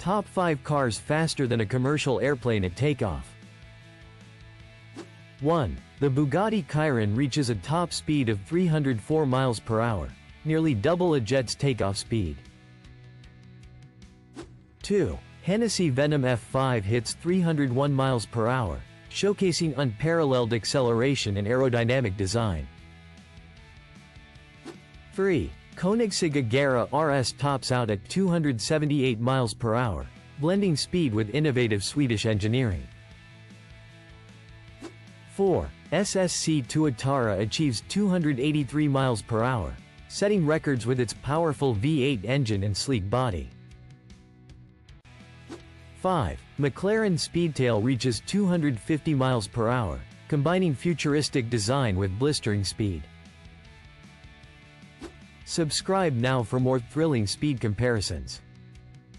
Top 5 cars faster than a commercial airplane at takeoff. 1. The Bugatti Chiron reaches a top speed of 304 miles per hour, nearly double a jet's takeoff speed. 2. Hennessy Venom F5 hits 301 miles per hour, showcasing unparalleled acceleration and aerodynamic design. 3. Koenigsegg Agera RS tops out at 278 miles per hour, blending speed with innovative Swedish engineering. 4. SSC Tuatara achieves 283 miles per hour, setting records with its powerful V8 engine and sleek body. 5. McLaren Speedtail reaches 250 miles per hour, combining futuristic design with blistering speed. Subscribe now for more thrilling speed comparisons.